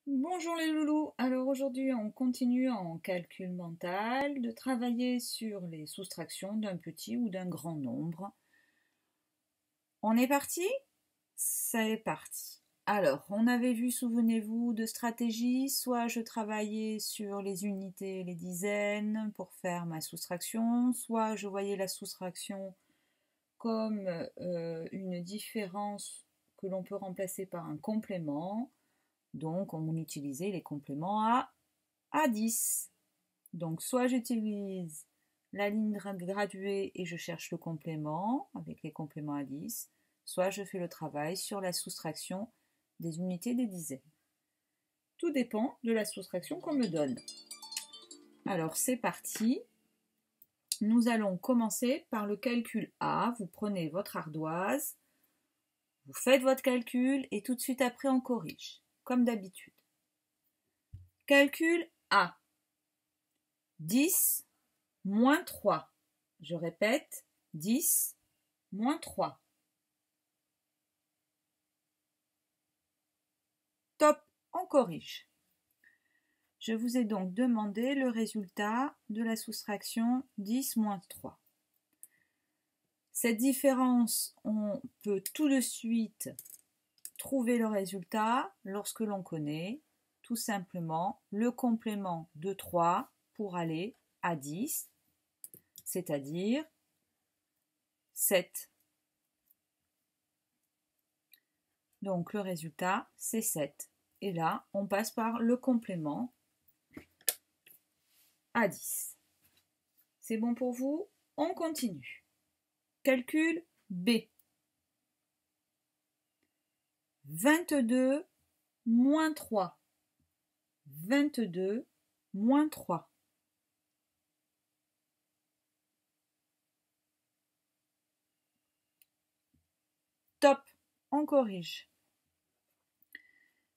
Bonjour les loulous, alors aujourd'hui on continue en calcul mental de travailler sur les soustractions d'un petit ou d'un grand nombre. On est parti? Ça est parti. Alors on avait vu, souvenez-vous, de stratégies, soit je travaillais sur les unités et les dizaines pour faire ma soustraction, soit je voyais la soustraction comme une différence que l'on peut remplacer par un complément. Donc, on utilisait les compléments à 10. Donc, soit j'utilise la ligne graduée et je cherche le complément avec les compléments à 10, soit je fais le travail sur la soustraction des unités des dizaines. Tout dépend de la soustraction qu'on me donne. Alors, c'est parti. Nous allons commencer par le calcul A. Vous prenez votre ardoise, vous faites votre calcul et tout de suite après on corrige, comme d'habitude. Calcul A. 10 moins 3. Je répète, 10 moins 3. Top, on corrige. Je vous ai donc demandé le résultat de la soustraction 10 moins 3. Cette différence, on peut tout de suite trouver le résultat lorsque l'on connaît tout simplement le complément de 3 pour aller à 10, c'est-à-dire 7. Donc le résultat, c'est 7. Et là, on passe par le complément à 10. C'est bon pour vous? On continue. Calcul B. 22 moins 3. 22 moins 3. Top, on corrige.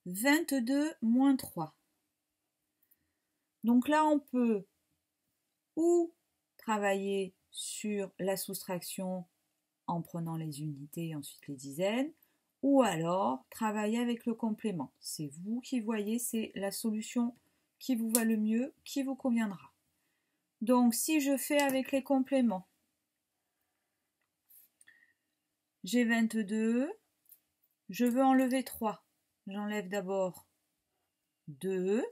22 moins 3. Donc là, on peut ou travailler sur la soustraction en prenant les unités et ensuite les dizaines, ou alors travailler avec le complément. C'est vous qui voyez, c'est la solution qui vous va le mieux, qui vous conviendra. Donc si je fais avec les compléments, j'ai 22, je veux enlever 3. J'enlève d'abord 2,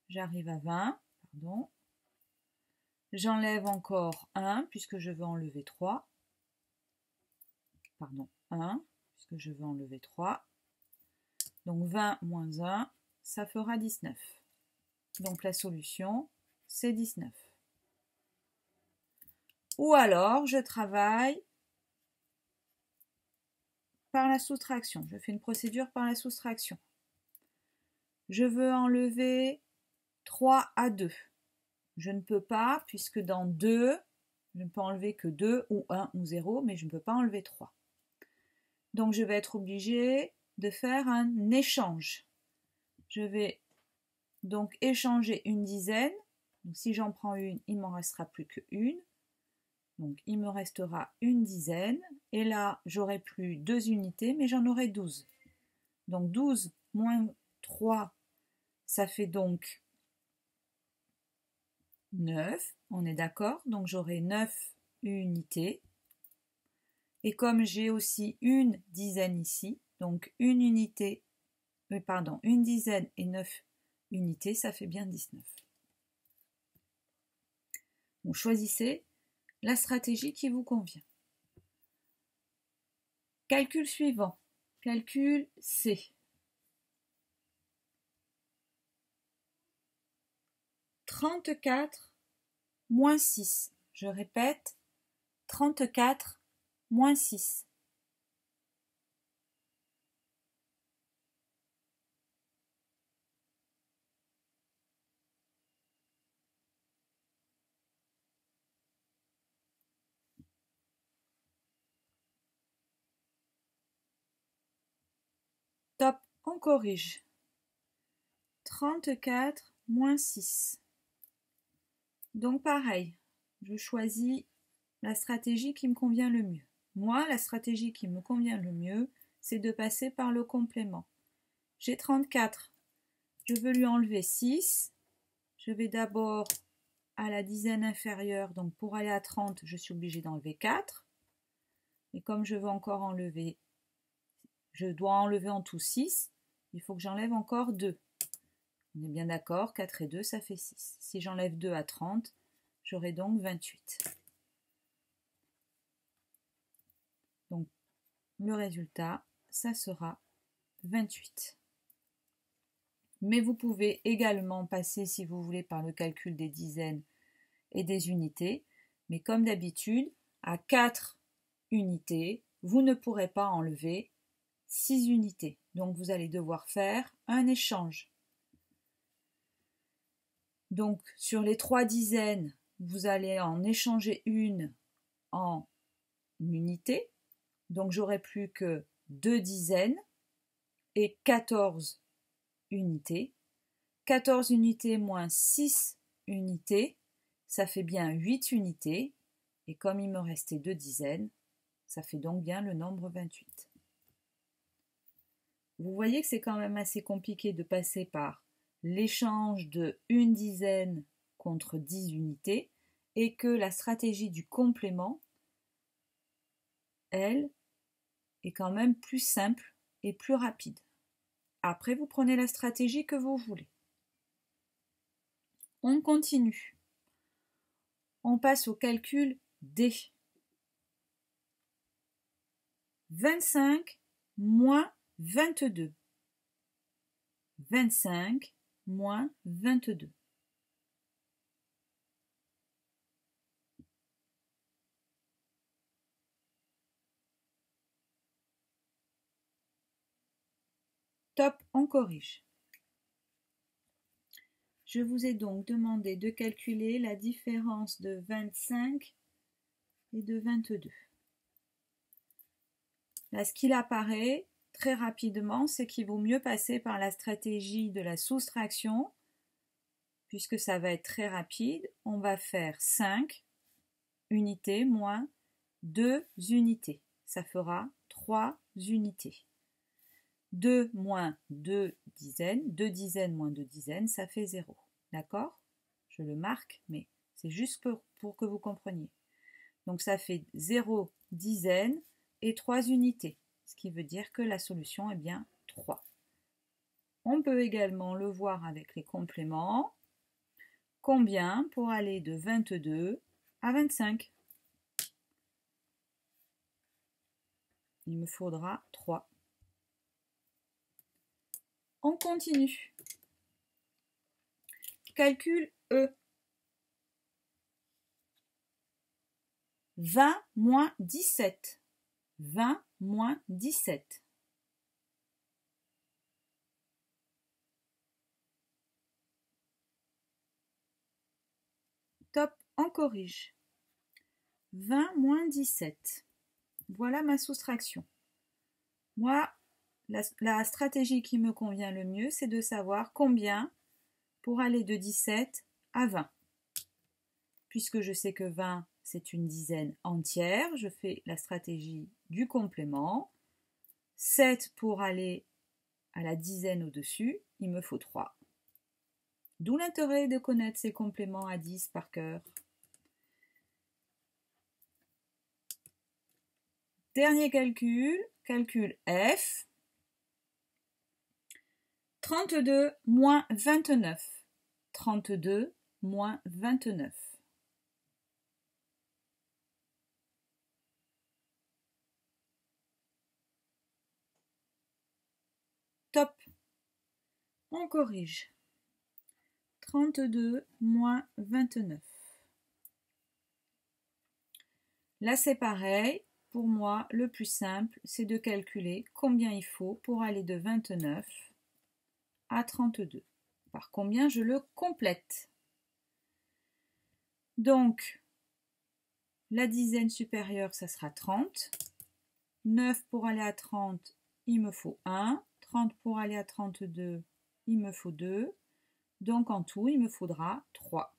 j'arrive à 20, pardon. J'enlève encore 1 puisque je veux enlever 3. Pardon, 1 puisque je veux enlever 3. Donc 20 moins 1, ça fera 19. Donc la solution, c'est 19. Ou alors, je travaille par la soustraction. Je fais une procédure par la soustraction. Je veux enlever 3 à 2. Je ne peux pas, puisque dans 2, je ne peux enlever que 2 ou 1 ou 0, mais je ne peux pas enlever 3. Donc je vais être obligée de faire un échange. Je vais donc échanger une dizaine. Donc si j'en prends une, il ne m'en restera plus qu'une. Donc il me restera une dizaine. Et là, j'aurai plus 2 unités, mais j'en aurai 12. Donc 12 moins 3, ça fait donc 9. On est d'accord? Donc j'aurai 9 unités. Et comme j'ai aussi une dizaine ici, donc une unité, une dizaine et 9 unités, ça fait bien 19. Donc choisissez la stratégie qui vous convient. Calcul suivant. Calcul C. 34 moins 6. Je répète, 34 moins 6. Top, on corrige. 34 moins 6. Donc pareil, je choisis la stratégie qui me convient le mieux. Moi, la stratégie qui me convient le mieux, c'est de passer par le complément. J'ai 34. Je veux lui enlever 6. Je vais d'abord à la dizaine inférieure. Donc pour aller à 30, je suis obligée d'enlever 4. Et comme je veux encore enlever, je dois enlever en tout 6. Il faut que j'enlève encore 2. On est bien d'accord, 4 et 2, ça fait 6. Si j'enlève 2 à 30, j'aurai donc 28. Donc, le résultat, ça sera 28. Mais vous pouvez également passer, si vous voulez, par le calcul des dizaines et des unités. Mais comme d'habitude, à 4 unités, vous ne pourrez pas enlever 6 unités. Donc, vous allez devoir faire un échange. Donc, sur les 3 dizaines, vous allez en échanger une en unité. Donc, j'aurai plus que 2 dizaines et 14 unités. 14 unités moins 6 unités, ça fait bien 8 unités. Et comme il me restait 2 dizaines, ça fait donc bien le nombre 28. Vous voyez que c'est quand même assez compliqué de passer par l'échange de une dizaine contre 10 unités et que la stratégie du complément, elle, est quand même plus simple et plus rapide. Après, vous prenez la stratégie que vous voulez. On continue. On passe au calcul D. 25 moins 22. 25 moins 22. Top, on corrige. Je vous ai donc demandé de calculer la différence de 25 et de 22. Là, ce qu'il apparaît très rapidement, c'est qu'il vaut mieux passer par la stratégie de la soustraction, puisque ça va être très rapide. On va faire 5 unités moins 2 unités. Ça fera 3 unités. 2 moins 2 dizaines, 2 dizaines moins 2 dizaines, ça fait 0. D'accord? Je le marque, mais c'est juste pour que vous compreniez. Donc ça fait 0 dizaines et 3 unités, ce qui veut dire que la solution est bien 3. On peut également le voir avec les compléments. Combien pour aller de 22 à 25? Il me faudra 3. On continue. Calcul E. 20 moins 17. 20 moins 17. Top, on corrige. 20 moins 17. Voilà ma soustraction. Moi, la stratégie qui me convient le mieux, c'est de savoir combien pour aller de 17 à 20. Puisque je sais que 20, c'est une dizaine entière, je fais la stratégie du complément. 7 pour aller à la dizaine au-dessus, il me faut 3. D'où l'intérêt de connaître ces compléments à 10 par cœur. Dernier calcul, calcul F. 32 moins 29. 32 moins 29. Top. On corrige. 32 moins 29. Là, c'est pareil. Pour moi, le plus simple, c'est de calculer combien il faut pour aller de 29 à 32. Par combien je le complète. Donc, la dizaine supérieure, ça sera 30. 9 pour aller à 30, il me faut 1. 30 pour aller à 32, il me faut 2. Donc, en tout, il me faudra 3.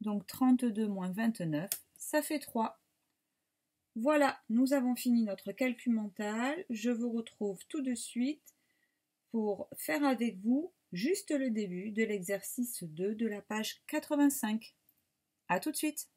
Donc, 32 moins 29, ça fait 3. Voilà, nous avons fini notre calcul mental. Je vous retrouve tout de suite pour faire avec vous juste le début de l'exercice 2 de la page 85. À tout de suite!